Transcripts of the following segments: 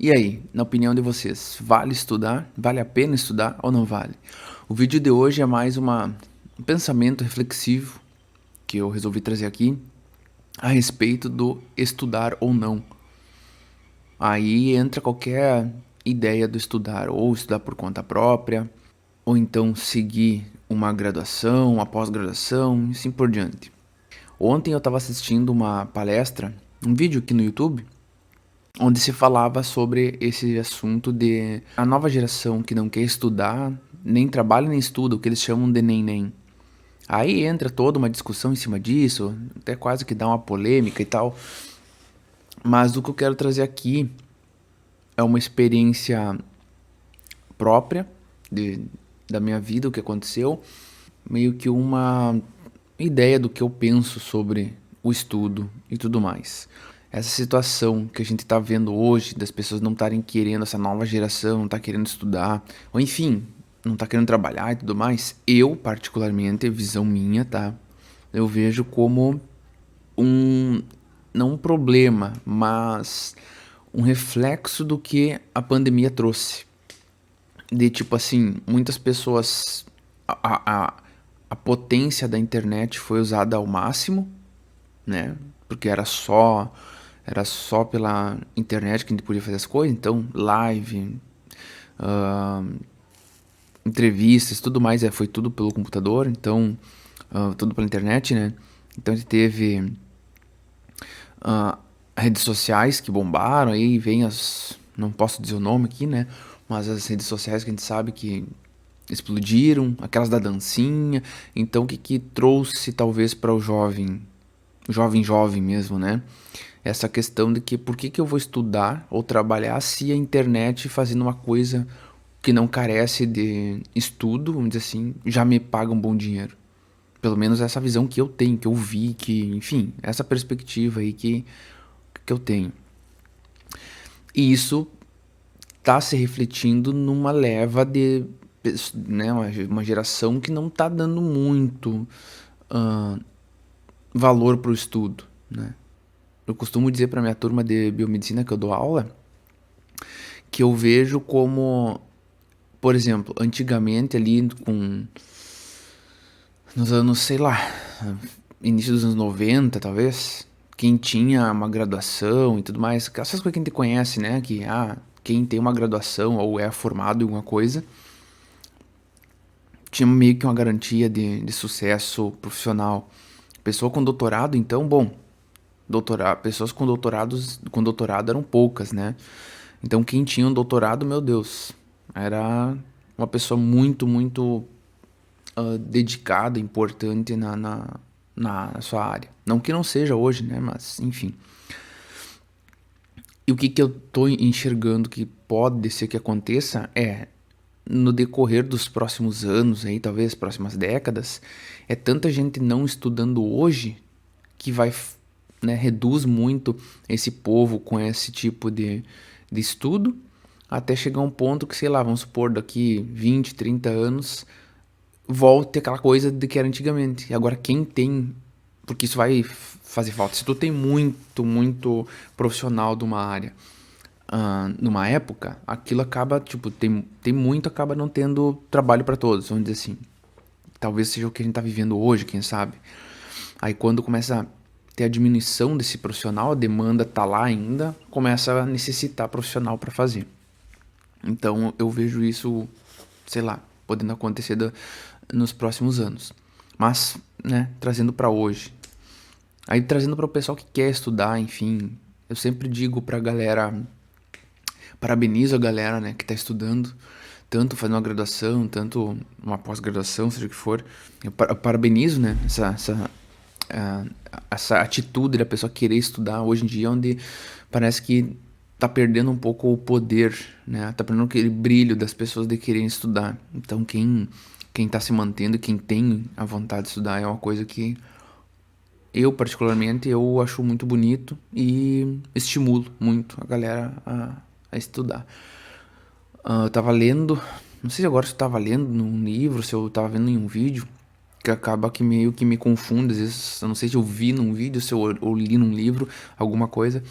E aí, na opinião de vocês, vale estudar? Vale a pena estudar ou não vale? O vídeo de hoje é mais um pensamento reflexivo que eu resolvi trazer aqui a respeito do estudar ou não. Aí entra qualquer ideia do estudar, ou estudar por conta própria, ou então seguir uma graduação, uma pós-graduação, e assim por diante. Ontem eu estava assistindo uma palestra, um vídeo aqui no YouTube, onde se falava sobre esse assunto de a nova geração que não quer estudar, nem trabalha nem estuda, o que eles chamam de nem. Aí entra toda uma discussão em cima disso, até quase que dá uma polêmica e tal. Mas o que eu quero trazer aqui é uma experiência própria de, da minha vida, o que aconteceu, meio que uma ideia do que eu penso sobre o estudo e tudo mais. Essa situação que a gente está vendo hoje, das pessoas não estarem querendo, essa nova geração não tá querendo estudar, ou enfim, não tá querendo trabalhar e tudo mais, eu, particularmente, visão minha, tá? Eu vejo como um, não um problema, mas um reflexo do que a pandemia trouxe. De tipo assim, muitas pessoas. A potência da internet foi usada ao máximo, né? Porque era só pela internet que a gente podia fazer as coisas, então live, ah, entrevistas, tudo mais, foi tudo pelo computador, então tudo pela internet, né? Então a gente teve ah, redes sociais que bombaram, aí vem não posso dizer o nome aqui, né? Mas as redes sociais que a gente sabe que explodiram, aquelas da dancinha, então o que que trouxe talvez para o jovem mesmo, né? Essa questão de que por que que eu vou estudar ou trabalhar se a internet fazendo uma coisa que não carece de estudo, vamos dizer assim, já me paga um bom dinheiro. Pelo menos essa visão que eu tenho, que eu vi, que, enfim, essa perspectiva aí que eu tenho. E isso tá se refletindo numa leva de, né, uma geração que não tá dando muito valor pro estudo, né? Eu costumo dizer para minha turma de biomedicina que eu dou aula que eu vejo como, por exemplo, antigamente ali nos anos, sei lá, início dos anos 90 talvez, quem tinha uma graduação e tudo mais, essas coisas que a gente conhece, né, que quem tem uma graduação ou é formado em alguma coisa, tinha meio que uma garantia de sucesso profissional. Pessoa com doutorado, então, bom, pessoas com doutorado eram poucas, né? Então quem tinha um doutorado, meu Deus, era uma pessoa muito dedicada, importante na sua área. Não que não seja hoje, né? Mas enfim. E o que que eu tô enxergando que pode ser que aconteça é no decorrer dos próximos anos aí, talvez próximas décadas, é tanta gente não estudando hoje que vai, né, reduz muito esse povo com esse tipo de estudo, até chegar um ponto que, sei lá, vamos supor, daqui 20, 30 anos, volte aquela coisa de que era antigamente. E agora quem tem, porque isso vai fazer falta, se tu tem muito profissional de uma área, numa época, aquilo acaba, tipo, tem muito, acaba não tendo trabalho para todos, vamos dizer assim. Talvez seja o que a gente tá vivendo hoje, quem sabe. Aí quando começa a ter a diminuição desse profissional, a demanda tá lá ainda, começa a necessitar profissional para fazer. Então eu vejo isso, sei lá, podendo acontecer nos próximos anos. Mas, né, trazendo para hoje. Aí trazendo para o pessoal que quer estudar, enfim, eu sempre digo pra galera, parabenizo a galera, né, que tá estudando, tanto fazendo uma graduação, tanto uma pós-graduação, seja o que for. Eu parabenizo, né, essa atitude da pessoa querer estudar hoje em dia, onde parece que tá perdendo um pouco o poder, né? Tá perdendo aquele brilho das pessoas de quererem estudar. Então quem tá se mantendo, quem tem a vontade de estudar é uma coisa que eu particularmente eu acho muito bonito e estimulo muito a galera a estudar. Eu tava lendo, não sei agora se eu tava lendo num livro, se eu tava vendo em um vídeo, que acaba que meio que me confunde, às vezes, eu não sei se eu vi num vídeo, se eu li num livro, alguma coisa,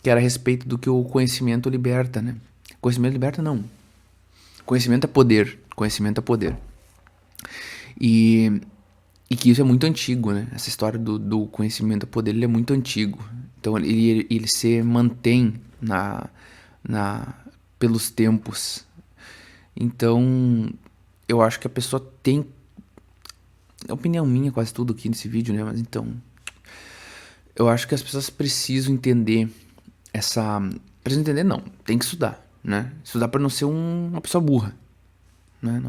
que era a respeito do que o conhecimento liberta, né? Conhecimento liberta não. Conhecimento é poder. Conhecimento é poder. E, e que isso é muito antigo, né? Essa história do conhecimento é poder, ele é muito antigo. Então ele se mantém na, pelos tempos. Então eu acho que a pessoa tem... É opinião minha quase tudo aqui nesse vídeo, né? Mas então... Eu acho que as pessoas precisam entender essa... Precisam entender não, tem que estudar, né? Estudar para não ser uma pessoa burra, né?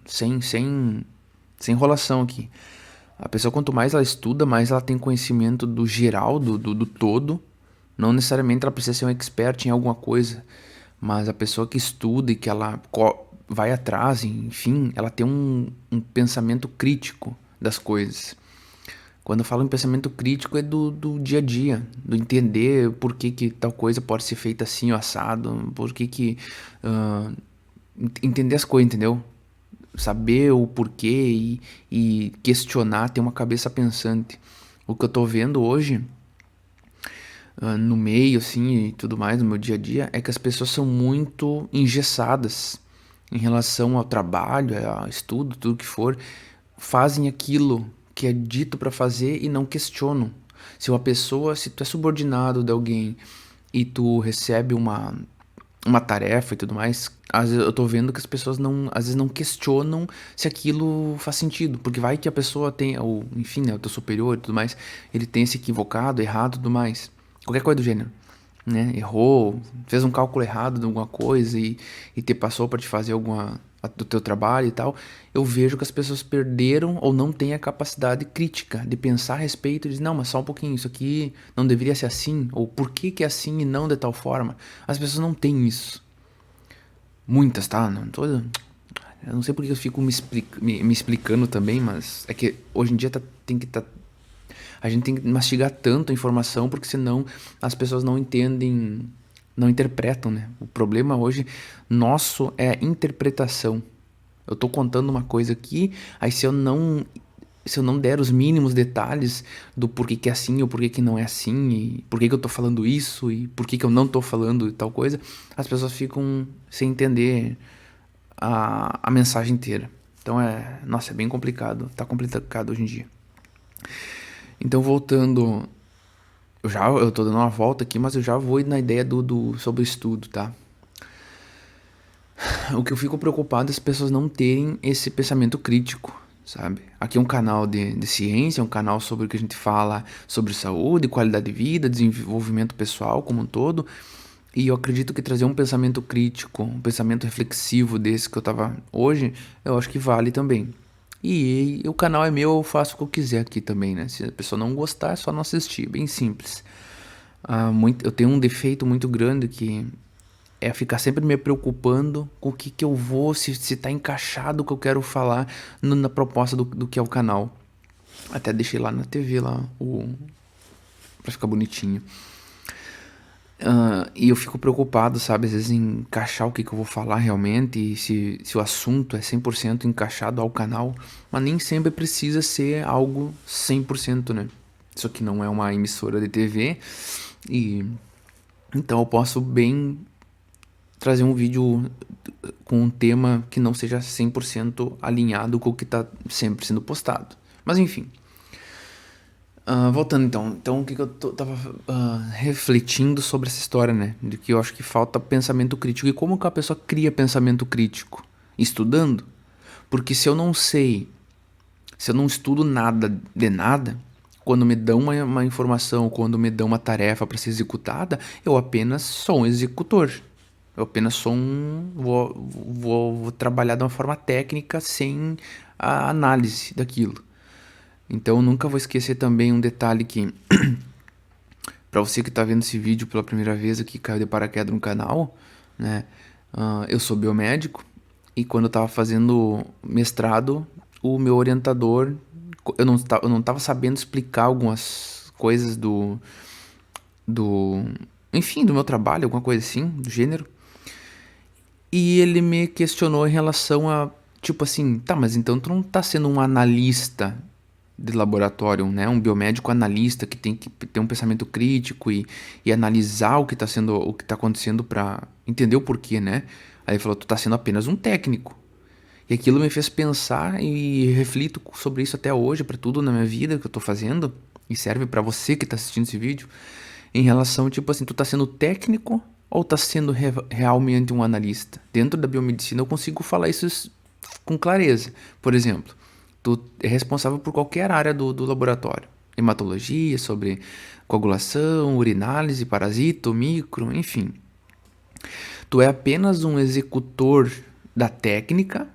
Sem enrolação aqui. A pessoa, quanto mais ela estuda, mais ela tem conhecimento do geral, do todo. Não necessariamente ela precisa ser um expert em alguma coisa, mas a pessoa que estuda e que ela vai atrás, enfim, ela tem um pensamento crítico das coisas. Quando eu falo em pensamento crítico é do dia a dia, do entender por que tal coisa pode ser feita assim ou assado, por que entender as coisas, entendeu? Saber o porquê e questionar, ter uma cabeça pensante. O que eu tô vendo hoje, no meio, assim, e tudo mais, no meu dia a dia, é que as pessoas são muito engessadas em relação ao trabalho, ao estudo, tudo que for. Fazem aquilo que é dito pra fazer e não questionam. Se tu é subordinado de alguém e tu recebe uma tarefa e tudo mais, às vezes eu tô vendo que as pessoas às vezes não questionam se aquilo faz sentido, porque vai que a pessoa tem, ou enfim, né, o teu superior e tudo mais, ele tenha se equivocado, errado e tudo mais, qualquer coisa do gênero, né, errou, fez um cálculo errado de alguma coisa e te passou para te fazer do teu trabalho e tal. Eu vejo que as pessoas perderam ou não têm a capacidade crítica de pensar a respeito e dizer, não, mas só um pouquinho, isso aqui não deveria ser assim, ou por que é assim e não de tal forma. As pessoas não têm isso. Muitas, tá? Não tô... Eu não sei porque eu fico me explicando também, mas é que hoje em dia a gente tem que mastigar tanto a informação, porque senão as pessoas não entendem, não interpretam, né? O problema hoje nosso é a interpretação. Eu tô contando uma coisa aqui, aí se eu não der os mínimos detalhes do porquê que é assim ou porquê que não é assim, e porquê que eu tô falando isso e porquê que eu não tô falando tal coisa, as pessoas ficam sem entender a mensagem inteira. Então nossa, é bem complicado, tá complicado hoje em dia. Então voltando, eu tô dando uma volta aqui, mas eu já vou na ideia sobre o estudo, tá? O que eu fico preocupado é as pessoas não terem esse pensamento crítico, sabe? Aqui é um canal de ciência, é um canal sobre o que a gente fala sobre saúde, qualidade de vida, desenvolvimento pessoal como um todo. E eu acredito que trazer um pensamento crítico, um pensamento reflexivo desse que eu tava hoje, eu acho que vale também. E o canal é meu, eu faço o que eu quiser aqui também, né? Se a pessoa não gostar, é só não assistir, bem simples. Eu tenho um defeito muito grande que é ficar sempre me preocupando com o que eu vou, se tá encaixado o que eu quero falar na proposta do que é o canal. Até deixei lá na TV, pra ficar bonitinho. E eu fico preocupado, sabe, às vezes em encaixar o que eu vou falar realmente, e se o assunto é 100% encaixado ao canal, mas nem sempre precisa ser algo 100%, né? Isso aqui não é uma emissora de TV, e então eu posso bem trazer um vídeo com um tema que não seja 100% alinhado com o que está sempre sendo postado. Mas enfim. Voltando então o que eu tava refletindo sobre essa história, né? De que eu acho que falta pensamento crítico. E como que a pessoa cria pensamento crítico? Estudando? Porque se eu não sei, se eu não estudo nada de nada, quando me dão uma informação, quando me dão uma tarefa para ser executada, eu apenas sou um executor. Eu apenas sou vou trabalhar de uma forma técnica sem a análise daquilo. Então eu nunca vou esquecer também um detalhe que, para você que tá vendo esse vídeo pela primeira vez aqui, caiu de paraquedas no canal, né? Eu sou biomédico e quando eu tava fazendo mestrado, o meu orientador, eu não tava sabendo explicar algumas coisas enfim, do meu trabalho, alguma coisa assim, do gênero. E ele me questionou em relação a, tipo assim, tá, mas então tu não tá sendo um analista de laboratório, né? Um biomédico analista que tem que ter um pensamento crítico e analisar o que tá acontecendo para entender o porquê, né? Aí ele falou, tu tá sendo apenas um técnico. E aquilo me fez pensar e reflito sobre isso até hoje, para tudo na minha vida que eu tô fazendo, e serve para você que tá assistindo esse vídeo, em relação, tipo assim, tu tá sendo técnico ou tá sendo realmente um analista? Dentro da biomedicina eu consigo falar isso com clareza. Por exemplo, tu é responsável por qualquer área do laboratório. Hematologia, sobre coagulação, urinálise, parasito, micro, enfim. Tu é apenas um executor da técnica,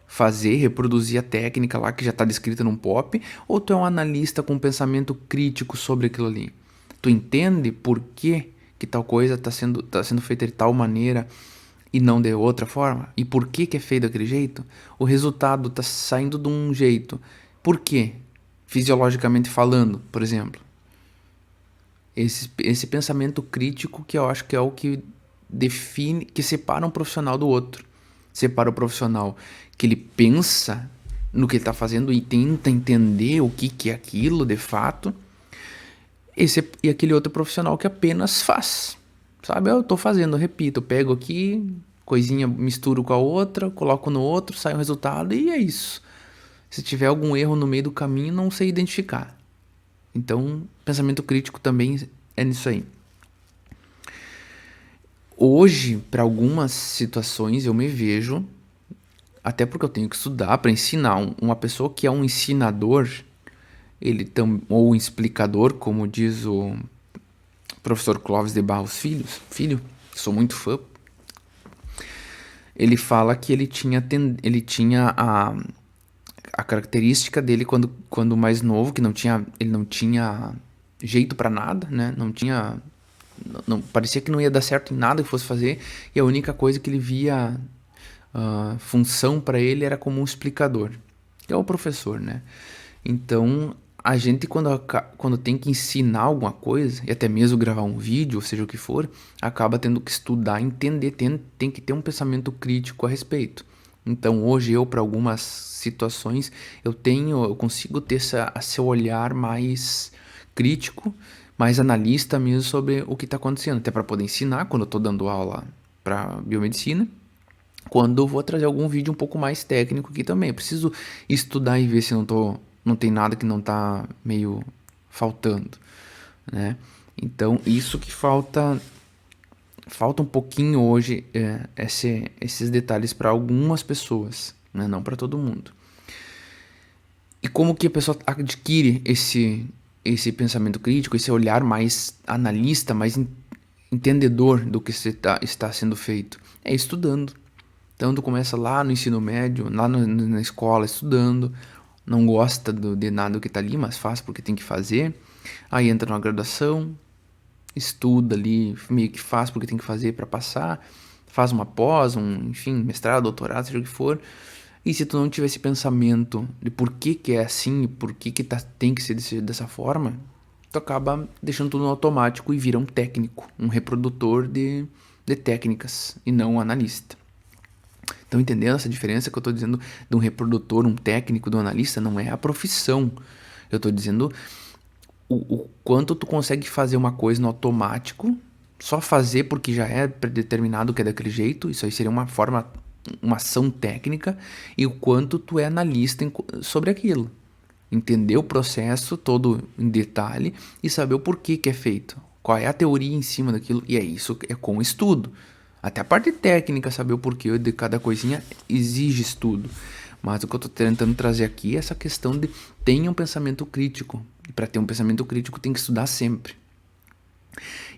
fazer, reproduzir a técnica lá que já está descrita num POP, ou tu é um analista com pensamento crítico sobre aquilo ali? Tu entende por que tal coisa tá sendo feita de tal maneira e não de outra forma? E por que é feito daquele jeito? O resultado tá saindo de um jeito. Por quê? Fisiologicamente falando, por exemplo. Esse pensamento crítico que eu acho que é o que define, que separa um profissional do outro. Separa o profissional que ele pensa no que ele está fazendo e tenta entender o que é aquilo de fato, e aquele outro profissional que apenas faz. Sabe, eu tô fazendo, eu repito, eu pego aqui, coisinha, misturo com a outra, coloco no outro, sai um resultado e é isso. Se tiver algum erro no meio do caminho, não sei identificar. Então, pensamento crítico também é nisso aí. Hoje, para algumas situações, eu me vejo, até porque eu tenho que estudar para ensinar uma pessoa que é um ensinador, ou um explicador, como diz o professor Clóvis de Barros Filho, sou muito fã. Ele fala que ele tinha a característica dele quando mais novo, que ele não tinha jeito para nada, né? Não parecia que não ia dar certo em nada que fosse fazer, e a única coisa que ele via função para ele era como um explicador, que é o professor, né? Então, a gente quando tem que ensinar alguma coisa, e até mesmo gravar um vídeo, ou seja o que for, acaba tendo que estudar, entender, tem que ter um pensamento crítico a respeito. Então, hoje eu, para algumas situações, eu consigo ter esse olhar mais crítico, mais analista mesmo sobre o que está acontecendo, até para poder ensinar quando eu estou dando aula para biomedicina. Quando eu vou trazer algum vídeo um pouco mais técnico aqui também, eu preciso estudar e ver se não tem nada que não tá meio faltando, né? Então, isso que falta um pouquinho hoje, esses detalhes para algumas pessoas, né? Não para todo mundo. E como que a pessoa adquire esse pensamento crítico, esse olhar mais analista, mais entendedor do que está sendo feito? É estudando. Então tu começa lá no ensino médio, lá na escola, estudando, não gosta de nada do que tá ali, mas faz porque tem que fazer. Aí entra na graduação, estuda ali, meio que faz porque tem que fazer para passar, faz uma pós, enfim, mestrado, doutorado, seja o que for. E se tu não tiver esse pensamento de por que é assim, por que tem que ser dessa forma, tu acaba deixando tudo no automático e vira um técnico, um reprodutor de técnicas e não um analista. Estão entendendo essa diferença que eu estou dizendo de um reprodutor, um técnico, de um analista? Não é a profissão. Eu estou dizendo o quanto tu consegue fazer uma coisa no automático, só fazer porque já é predeterminado que é daquele jeito, isso aí seria uma ação técnica, e o quanto tu é analista sobre aquilo. Entender o processo todo em detalhe e saber o porquê que é feito. Qual é a teoria em cima daquilo, e é isso, é com estudo. Até a parte técnica, saber o porquê de cada coisinha exige estudo. Mas o que eu estou tentando trazer aqui é essa questão de tenha um pensamento crítico. E para ter um pensamento crítico tem que estudar sempre.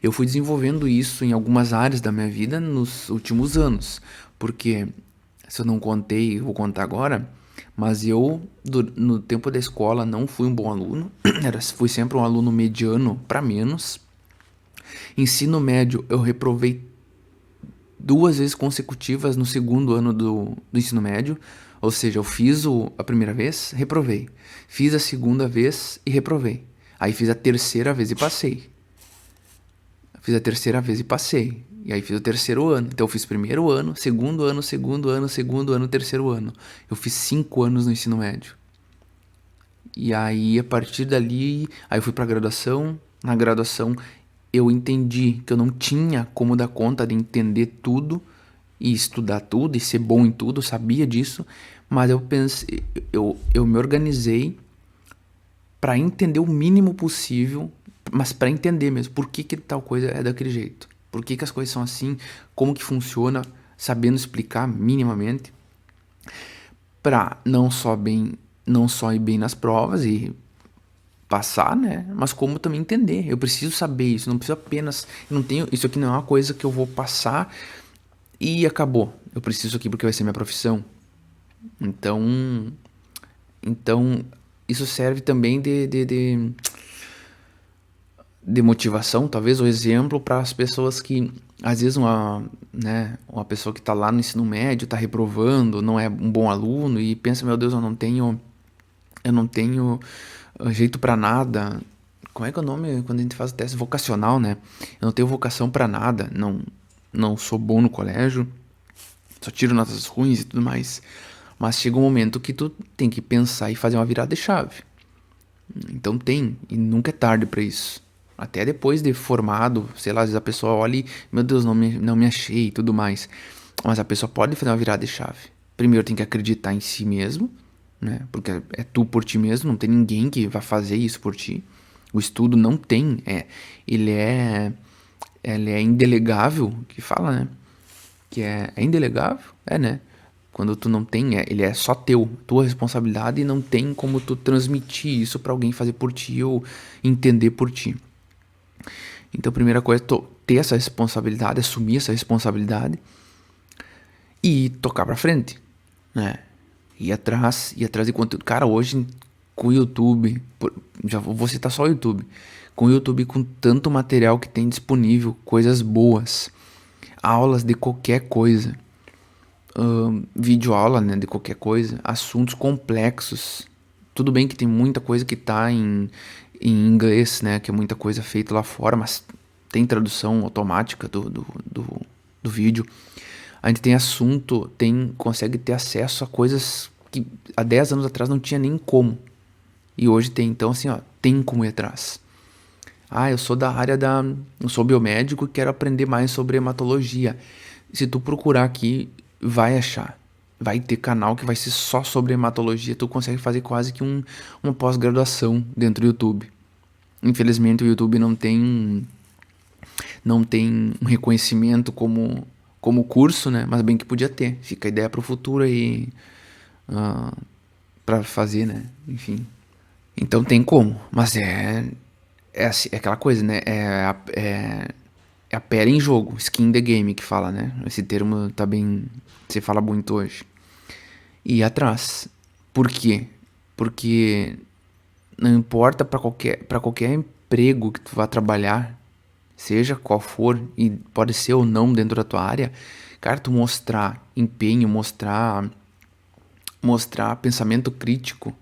Eu fui desenvolvendo isso em algumas áreas da minha vida nos últimos anos. Porque, se eu não contei, eu vou contar agora, mas eu, no tempo da escola, não fui um bom aluno. Fui sempre um aluno mediano para menos. Ensino médio, eu reprovei 2 vezes consecutivas no segundo ano do ensino médio, ou seja, eu fiz a primeira vez, reprovei. Fiz a segunda vez e reprovei. Aí fiz a terceira vez e passei. Fiz a terceira vez e passei. E aí fiz o terceiro ano. Então eu fiz primeiro ano, segundo ano, segundo ano, segundo ano, terceiro ano. Eu fiz 5 anos no ensino médio. E aí, a partir dali, aí eu fui pra graduação. Na graduação, eu entendi que eu não tinha como dar conta de entender tudo e estudar tudo e ser bom em tudo, eu sabia disso, mas eu pensei, eu me organizei para entender o mínimo possível, mas para entender mesmo por que tal coisa é daquele jeito, por que as coisas são assim, como que funciona, sabendo explicar minimamente, para não só ir bem nas provas e passar, né? Mas como também entender. Eu preciso saber isso, não preciso apenas, eu não tenho, isso aqui não é uma coisa que eu vou passar e acabou. Eu preciso isso aqui porque vai ser minha profissão. Então, então isso serve também de motivação, talvez, o exemplo para as pessoas que, às vezes, uma pessoa que está lá no ensino médio, está reprovando, não é um bom aluno e pensa, meu Deus, eu não tenho jeito para nada. Como é que é o nome quando a gente faz o teste vocacional, né? Eu não tenho vocação para nada, não sou bom no colégio, só tiro notas ruins e tudo mais. Mas chega um momento que tu tem que pensar e fazer uma virada de chave. Então e nunca é tarde pra isso. Até depois de formado, sei lá, às vezes a pessoa olha e, meu Deus, não me achei e tudo mais. Mas a pessoa pode fazer uma virada de chave. Primeiro tem que acreditar em si mesmo, né? Porque é tu por ti mesmo, não tem ninguém que vai fazer isso por ti. O estudo não tem, ele é indelegável, que fala, né? Que é indelegável, né? Quando tu não tem, ele é só teu, tua responsabilidade e não tem como tu transmitir isso pra alguém fazer por ti ou entender por ti. Então, a primeira coisa é ter essa responsabilidade, assumir essa responsabilidade e tocar pra frente, né? Ir atrás de conteúdo. Cara, hoje com o YouTube, já vou citar só o YouTube. Com o YouTube, com tanto material que tem disponível, coisas boas, aulas de qualquer coisa, videoaula, né, de qualquer coisa, assuntos complexos. Tudo bem que tem muita coisa que tá em inglês, né, que é muita coisa feita lá fora, mas tem tradução automática do vídeo. A gente tem assunto, consegue ter acesso a coisas que há 10 anos atrás não tinha nem como. E hoje tem, então assim, ó, tem como ir atrás. Ah, eu sou da área eu sou biomédico e quero aprender mais sobre hematologia. Se tu procurar aqui, vai achar. Vai ter canal que vai ser só sobre hematologia. Tu consegue fazer quase que uma pós-graduação dentro do YouTube. Infelizmente o YouTube não tem um reconhecimento como curso, né? Mas bem que podia ter. Fica a ideia pro futuro aí, pra fazer, né? Enfim. Então tem como, mas é aquela coisa, né? É a pera em jogo, skin in the game que fala, né? Esse termo tá bem, se fala muito hoje. E ir atrás. Por quê? Porque não importa para qualquer emprego que tu vá trabalhar, seja qual for, e pode ser ou não dentro da tua área, cara, tu mostrar empenho, mostrar pensamento crítico,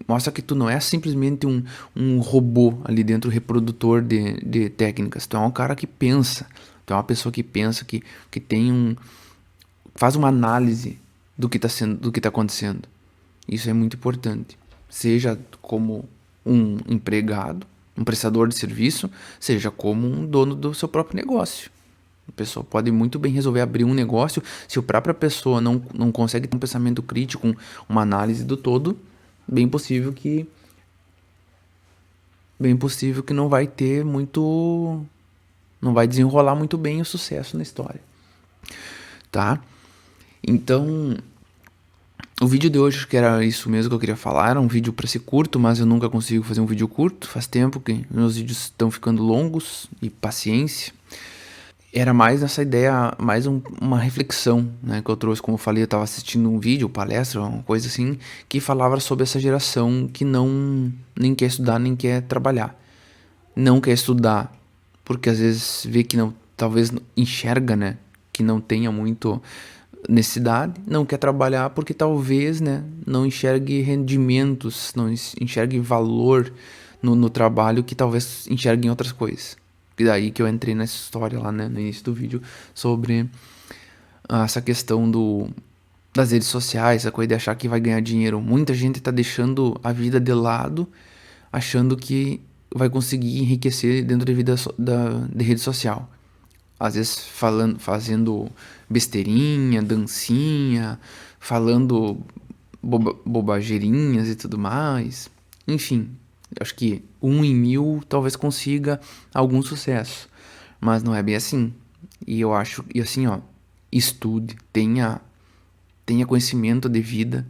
mostra que tu não é simplesmente um robô ali dentro, reprodutor de técnicas. Tu é um cara que pensa. Tu é uma pessoa que pensa, que faz uma análise do que tá acontecendo. Isso é muito importante. Seja como um empregado, um prestador de serviço, seja como um dono do seu próprio negócio. A pessoa pode muito bem resolver abrir um negócio, se a própria pessoa não consegue ter um pensamento crítico, uma análise do todo, bem possível que não vai ter muito, não vai desenrolar muito bem o sucesso na história, tá? Então, o vídeo de hoje, que era isso mesmo que eu queria falar, era um vídeo para ser curto, mas eu nunca consigo fazer um vídeo curto, faz tempo que meus vídeos estão ficando longos, e paciência. Era mais essa ideia, mais uma reflexão, né, que eu trouxe. Como eu falei, eu estava assistindo um vídeo, palestra, uma coisa assim, que falava sobre essa geração que nem quer estudar, nem quer trabalhar. Não quer estudar, porque às vezes vê que não, talvez enxerga, né, que não tenha muito necessidade, não quer trabalhar porque talvez, né, não enxergue rendimentos, não enxergue valor no trabalho que talvez enxergue em outras coisas. E daí que eu entrei nessa história lá, né, no início do vídeo sobre essa questão das redes sociais, essa coisa de achar que vai ganhar dinheiro. Muita gente tá deixando a vida de lado, achando que vai conseguir enriquecer dentro da vida de rede social. Às vezes fazendo besteirinha, dancinha, falando bobageirinhas e tudo mais. Enfim, acho que 1 em 1000 talvez consiga algum sucesso, mas não é bem assim. E eu acho, e assim, ó, estude, tenha conhecimento de vida,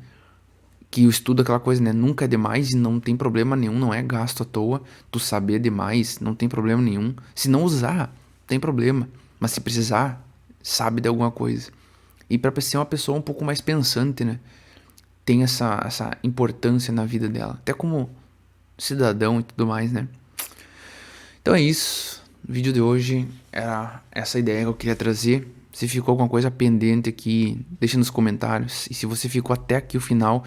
que o estudo é aquela coisa, né? Nunca é demais e não tem problema nenhum, não é gasto à toa. Tu saber demais, não tem problema nenhum. Se não usar, tem problema. Mas se precisar, sabe de alguma coisa. E para ser uma pessoa um pouco mais pensante, né? Tem essa importância na vida dela, até como cidadão e tudo mais, né? Então é isso. O vídeo de hoje era essa ideia que eu queria trazer. Se ficou alguma coisa pendente aqui, deixa nos comentários. E se você ficou até aqui o final,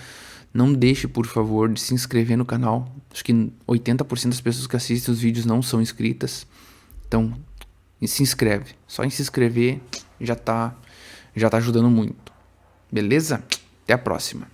não deixe, por favor, de se inscrever no canal. Acho que 80% das pessoas que assistem os vídeos não são inscritas. Então, se inscreve. Só em se inscrever já tá ajudando muito. Beleza? Até a próxima.